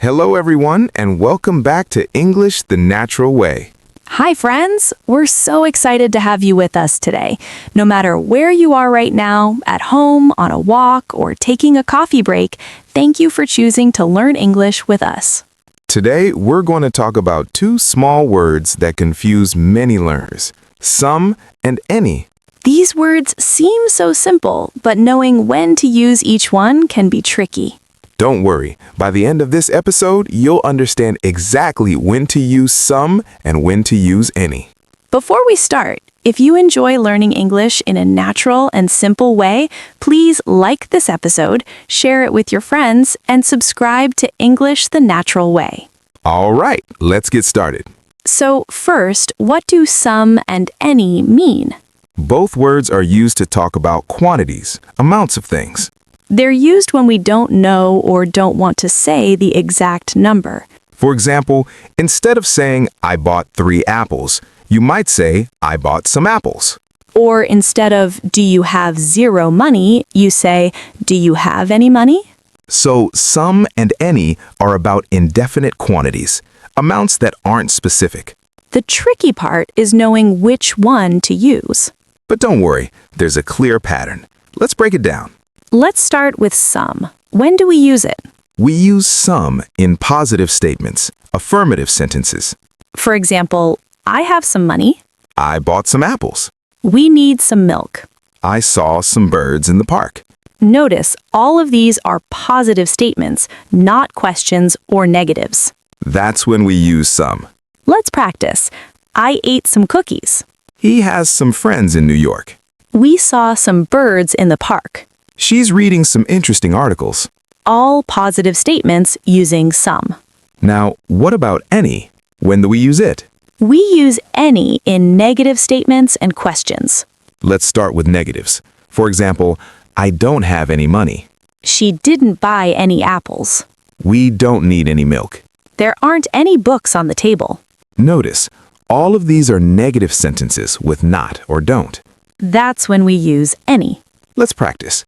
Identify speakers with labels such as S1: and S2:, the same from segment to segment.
S1: Hello, everyone, and welcome back to English the Natural Way.
S2: Hi, friends. We're so excited to have you with us today. No matter where you are right now, at home, on a walk, or taking a coffee break, thank you for choosing to learn English with us.
S1: Today, we're going to talk about two small words that confuse many learners, some and any.
S2: These words seem so simple, but knowing when to use each one can be tricky.
S1: Don't worry, by the end of this episode, you'll understand exactly when to use some and when to use any.
S2: Before we start, if you enjoy learning English in a natural and simple way, please like this episode, share it with your friends, and subscribe to English the Natural Way.
S1: All right, let's get started.
S2: So first, what do some and any mean?
S1: Both words are used to talk about quantities, amounts of things.
S2: They're used when we don't know or don't want to say the exact number.
S1: For example, instead of saying, I bought 3 apples, you might say, I bought some apples.
S2: Or instead of, do you have 0 money, you say, do you have any money?
S1: So some and any are about indefinite quantities, amounts that aren't specific.
S2: The tricky part is knowing which one to use.
S1: But don't worry, there's a clear pattern. Let's break it down.
S2: Let's start with some. When do we use it?
S1: We use some in positive statements, affirmative sentences.
S2: For example, I have some money.
S1: I bought some apples.
S2: We need some milk.
S1: I saw some birds in the park.
S2: Notice, all of these are positive statements, not questions or negatives.
S1: That's when we use some.
S2: Let's practice. I ate some cookies.
S1: He has some friends in New York.
S2: We saw some birds in the park.
S1: She's reading some interesting articles.
S2: All positive statements using some.
S1: Now, what about any? When do we use it?
S2: We use any in negative statements and questions.
S1: Let's start with negatives. For example, I don't have any money.
S2: She didn't buy any apples.
S1: We don't need any milk.
S2: There aren't any books on the table.
S1: Notice, all of these are negative sentences with not or don't.
S2: That's when we use any.
S1: Let's practice.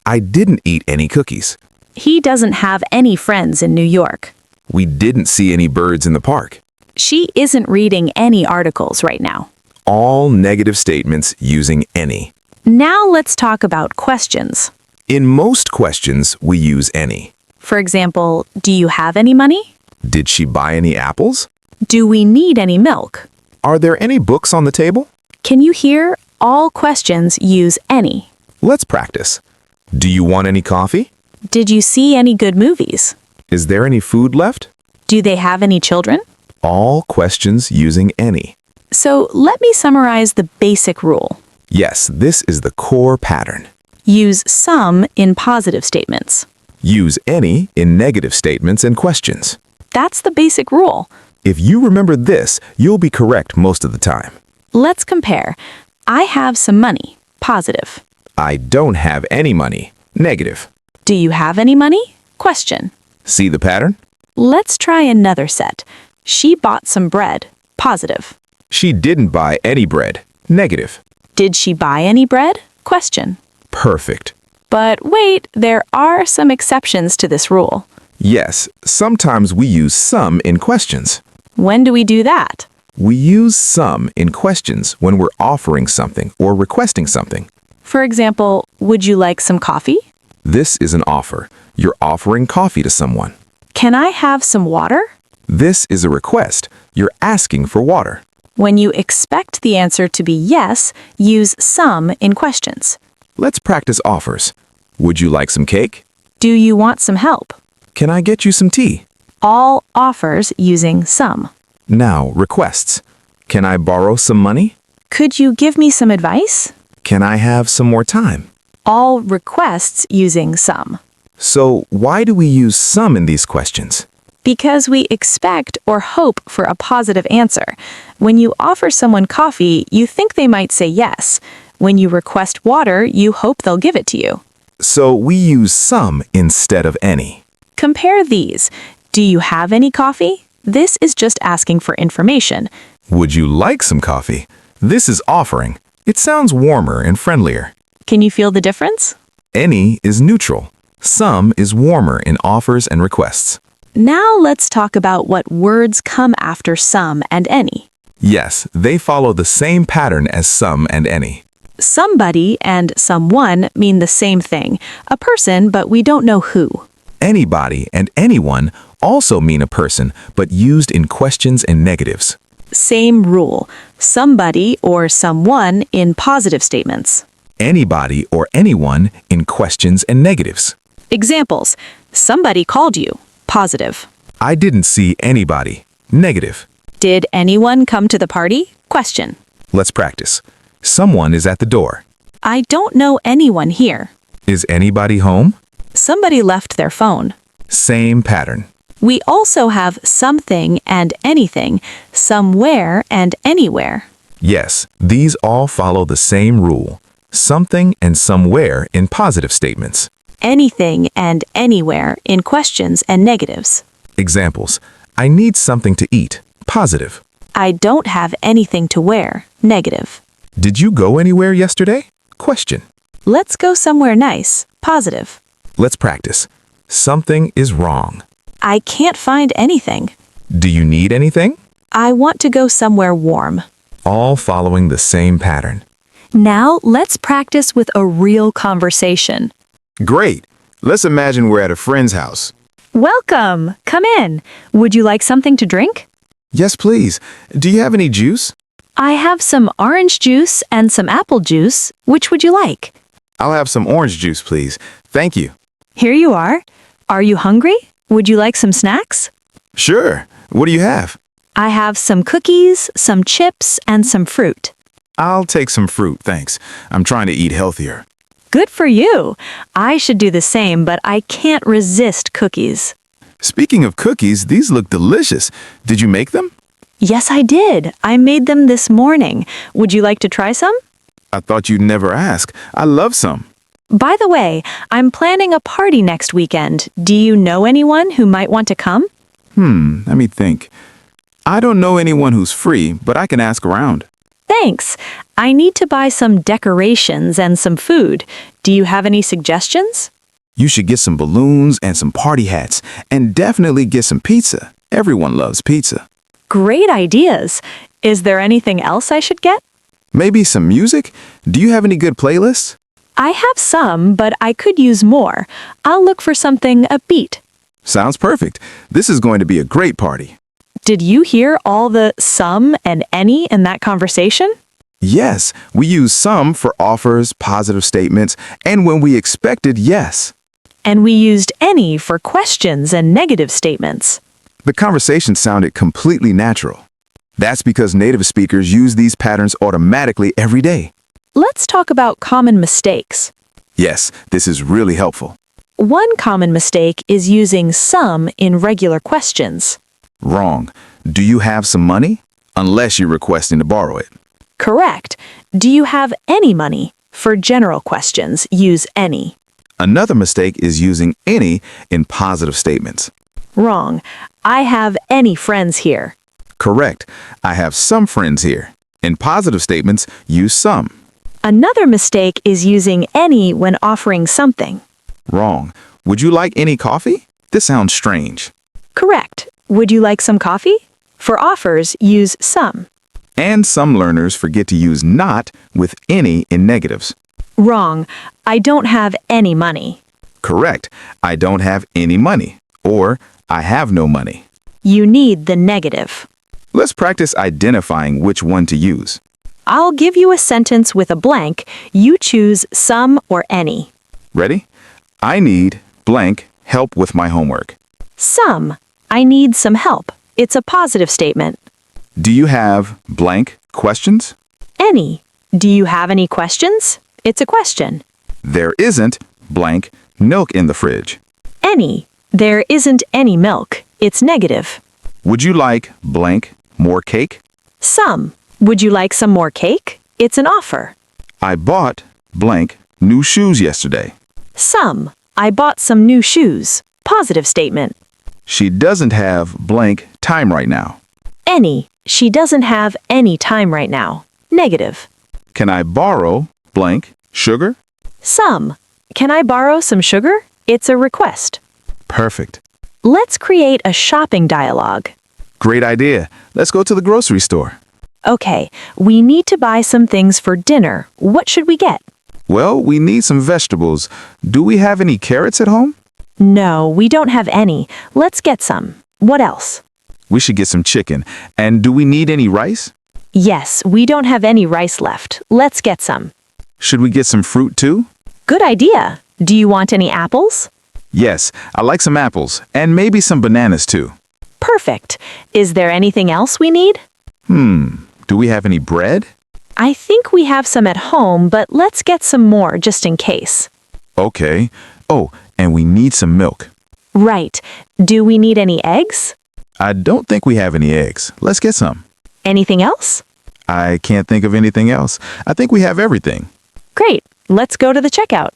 S1: I didn't eat any cookies.
S2: He doesn't have any friends in New York.
S1: We didn't see any birds in the park.
S2: She isn't reading any articles right now.
S1: All negative statements using any.
S2: Now let's talk about questions.
S1: In most questions, we use any.
S2: For example, do you have any money?
S1: Did she buy any apples?
S2: Do we need any milk?
S1: Are there any books on the table?
S2: Can you hear? All questions use any.
S1: Let's practice. Do you want any coffee?
S2: Did you see any good movies?
S1: Is there any food left?
S2: Do they have any children?
S1: All questions using any.
S2: So let me summarize the basic rule.
S1: Yes, this is the core pattern.
S2: Use some in positive statements.
S1: Use any in negative statements and questions.
S2: That's the basic rule.
S1: If you remember this, you'll be correct most of the time.
S2: Let's compare. I have some money. Positive.
S1: I don't have any money. Negative.
S2: Do you have any money? Question.
S1: See the pattern?
S2: Let's try another set. She bought some bread. Positive.
S1: She didn't buy any bread. Negative.
S2: Did she buy any bread? Question.
S1: Perfect.
S2: But wait, there are some exceptions to this rule.
S1: Yes, sometimes we use some in questions.
S2: When do we do that?
S1: We use some in questions when we're offering something or requesting something.
S2: For example, would you like some coffee?
S1: This is an offer. You're offering coffee to someone.
S2: Can I have some water?
S1: This is a request. You're asking for water.
S2: When you expect the answer to be yes, use some in questions.
S1: Let's practice offers. Would you like some cake?
S2: Do you want some help?
S1: Can I get you some tea?
S2: All offers using some.
S1: Now, requests. Can I borrow some money?
S2: Could you give me some advice?
S1: Can I have some more time?
S2: All requests using some.
S1: So, why do we use some in these questions?
S2: Because we expect or hope for a positive answer. When you offer someone coffee, you think they might say yes. When you request water, you hope they'll give it to you.
S1: So, we use some instead of any.
S2: Compare these. Do you have any coffee? This is just asking for information.
S1: Would you like some coffee? This is offering. It sounds warmer and friendlier.
S2: Can you feel the difference?
S1: Any is neutral. Some is warmer in offers and requests.
S2: Now let's talk about what words come after some and any.
S1: Yes, they follow the same pattern as some and any.
S2: Somebody and someone mean the same thing, a person, but we don't know who.
S1: Anybody and anyone also mean a person, but used in questions and negatives.
S2: Same rule, somebody or someone in positive statements.
S1: Anybody or anyone in questions and negatives.
S2: Examples, somebody called you, positive.
S1: I didn't see anybody, negative.
S2: Did anyone come to the party? Question.
S1: Let's practice. Someone is at the door.
S2: I don't know anyone here.
S1: Is anybody home?
S2: Somebody left their phone.
S1: Same pattern.
S2: We also have something and anything, somewhere and anywhere.
S1: Yes, these all follow the same rule. Something and somewhere in positive statements.
S2: Anything and anywhere in questions and negatives.
S1: Examples. I need something to eat. Positive.
S2: I don't have anything to wear. Negative.
S1: Did you go anywhere yesterday? Question.
S2: Let's go somewhere nice. Positive.
S1: Let's practice. Something is wrong.
S2: I can't find anything.
S1: Do you need anything?
S2: I want to go somewhere warm.
S1: All following the same pattern.
S2: Now let's practice with a real conversation.
S3: Great. Let's imagine we're at a friend's house.
S2: Welcome. Come in. Would you like something to drink?
S3: Yes, please. Do you have any juice?
S2: I have some orange juice and some apple juice. Which would you like?
S3: I'll have some orange juice, please. Thank you.
S2: Here you are. Are you hungry? Would you like some snacks?
S3: Sure. What do you have?
S2: I have some cookies, some chips, and some fruit.
S3: I'll take some fruit, thanks. I'm trying to eat healthier.
S2: Good for you. I should do the same, but I can't resist cookies.
S3: Speaking of cookies, these look delicious. Did you make them?
S2: Yes, I did. I made them this morning. Would you like to try some?
S3: I thought you'd never ask. I love some.
S2: By the way, I'm planning a party next weekend. Do you know anyone who might want to come?
S3: Let me think. I don't know anyone who's free, but I can ask around.
S2: Thanks. I need to buy some decorations and some food. Do you have any suggestions?
S3: You should get some balloons and some party hats, and definitely get some pizza. Everyone loves pizza.
S2: Great ideas. Is there anything else I should get?
S3: Maybe some music? Do you have any good playlists?
S2: I have some, but I could use more. I'll look for something upbeat.
S3: Sounds perfect. This is going to be a great party.
S2: Did you hear all the some and any in that conversation?
S3: Yes, we use some for offers, positive statements, and when we expected yes.
S2: And we used any for questions and negative statements.
S3: The conversation sounded completely natural. That's because native speakers use these patterns automatically every day.
S2: Let's talk about common mistakes.
S3: Yes, this is really helpful.
S2: One common mistake is using some in regular questions.
S3: Wrong. Do you have some money? Unless you're requesting to borrow it.
S2: Correct. Do you have any money? For general questions, use any.
S3: Another mistake is using any in positive statements.
S2: Wrong. I have any friends here.
S3: Correct. I have some friends here. In positive statements, use some.
S2: Another mistake is using any when offering something.
S3: Wrong. Would you like any coffee? This sounds strange.
S2: Correct. Would you like some coffee? For offers, use some.
S3: And some learners forget to use not with any in negatives.
S2: Wrong. I don't have any money.
S3: Correct. I don't have any money. Or I have no money.
S2: You need the negative.
S3: Let's practice identifying which one to use.
S2: I'll give you a sentence with a blank. You choose some or any.
S3: Ready? I need blank help with my homework.
S2: Some. I need some help. It's a positive statement.
S3: Do you have blank questions?
S2: Any. Do you have any questions? It's a question.
S3: There isn't blank milk in the fridge.
S2: Any. There isn't any milk. It's negative.
S3: Would you like blank more cake?
S2: Some. Would you like some more cake? It's an offer.
S3: I bought blank new shoes yesterday.
S2: Some. I bought some new shoes. Positive statement.
S3: She doesn't have blank time right now.
S2: Any. She doesn't have any time right now. Negative.
S3: Can I borrow blank sugar?
S2: Some. Can I borrow some sugar? It's a request.
S3: Perfect.
S2: Let's create a shopping dialogue.
S3: Great idea. Let's go to the grocery store.
S2: Okay, we need to buy some things for dinner. What should we get?
S3: Well, we need some vegetables. Do we have any carrots at home?
S2: No, we don't have any. Let's get some. What else?
S3: We should get some chicken. And do we need any rice?
S2: Yes, we don't have any rice left. Let's get some.
S3: Should we get some fruit too?
S2: Good idea. Do you want any apples?
S3: Yes, I like some apples. And maybe some bananas too.
S2: Perfect. Is there anything else we need?
S3: Do we have any bread?
S2: I think we have some at home, but let's get some more just in case.
S3: Okay. Oh, and we need some milk.
S2: Right. Do we need any eggs?
S3: I don't think we have any eggs. Let's get some.
S2: Anything else?
S3: I can't think of anything else. I think we have everything.
S2: Great. Let's go to the checkout.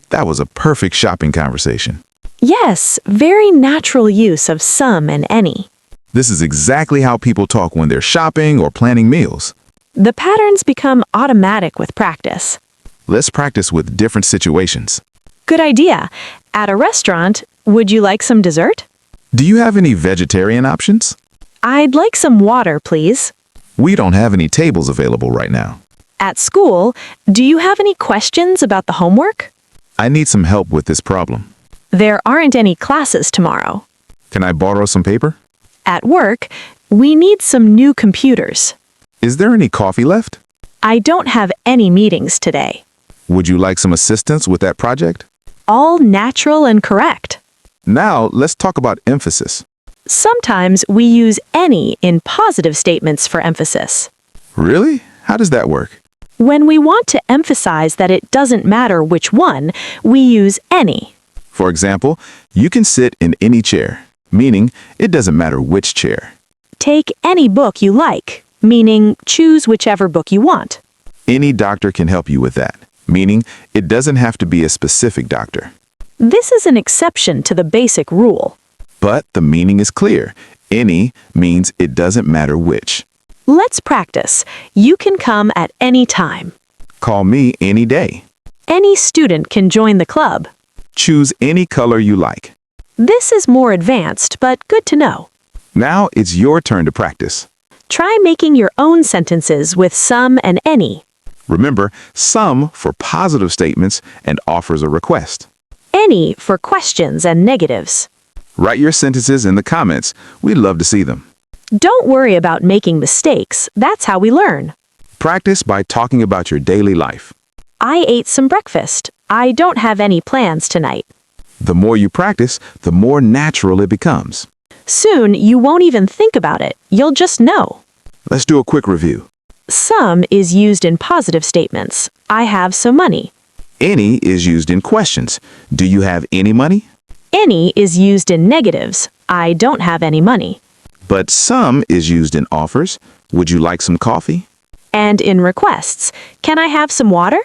S3: That was a perfect shopping conversation.
S2: Yes, very natural use of some and any.
S3: This is exactly how people talk when they're shopping or planning meals.
S2: The patterns become automatic with practice.
S3: Let's practice with different situations.
S2: Good idea. At a restaurant, would you like some dessert?
S3: Do you have any vegetarian options?
S2: I'd like some water, please.
S3: We don't have any tables available right now.
S2: At school, do you have any questions about the homework?
S3: I need some help with this problem.
S2: There aren't any classes tomorrow.
S3: Can I borrow some paper?
S2: At work, we need some new computers.
S3: Is there any coffee left?
S2: I don't have any meetings today.
S3: Would you like some assistance with that project?
S2: All natural and correct.
S3: Now, let's talk about emphasis.
S2: Sometimes we use any in positive statements for emphasis.
S3: Really? How does that work?
S2: When we want to emphasize that it doesn't matter which one, we use any.
S3: For example, you can sit in any chair, meaning it doesn't matter which chair.
S2: Take any book you like, meaning choose whichever book you want.
S3: Any doctor can help you with that, meaning it doesn't have to be a specific doctor.
S2: This is an exception to the basic rule.
S3: But the meaning is clear. Any means it doesn't matter which.
S2: Let's practice. You can come at any time.
S3: Call me any day.
S2: Any student can join the club.
S3: Choose any color you like.
S2: This is more advanced, but good to know.
S3: Now it's your turn to practice.
S2: Try making your own sentences with some and any.
S3: Remember, some for positive statements and offers a request.
S2: Any for questions and negatives.
S3: Write your sentences in the comments. We'd love to see them.
S2: Don't worry about making mistakes. That's how we learn.
S3: Practice by talking about your daily life.
S2: I ate some breakfast. I don't have any plans tonight.
S3: The more you practice, the more natural it becomes.
S2: Soon, you won't even think about it. You'll just know.
S3: Let's do a quick review.
S2: Some is used in positive statements. I have some money.
S3: Any is used in questions. Do you have any money?
S2: Any is used in negatives. I don't have any money.
S3: But some is used in offers. Would you like some coffee?
S2: And in requests. Can I have some water?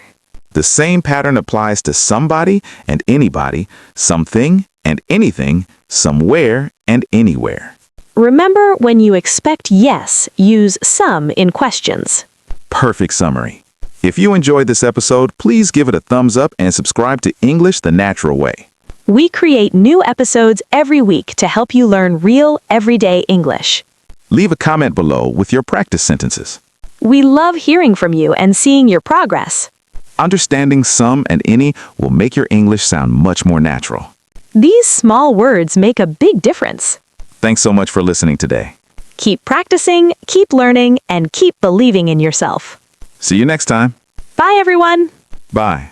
S3: The same pattern applies to somebody and anybody, something and anything, somewhere and anywhere.
S2: Remember, when you expect yes, use some in questions.
S3: Perfect summary. If you enjoyed this episode, please give it a thumbs up and subscribe to English the Natural Way.
S2: We create new episodes every week to help you learn real, everyday English.
S3: Leave a comment below with your practice sentences.
S2: We love hearing from you and seeing your progress.
S3: Understanding some and any will make your English sound much more natural.
S2: These small words make a big difference.
S3: Thanks so much for listening today.
S2: Keep practicing, keep learning, and keep believing in yourself.
S3: See you next time.
S2: Bye, everyone.
S3: Bye.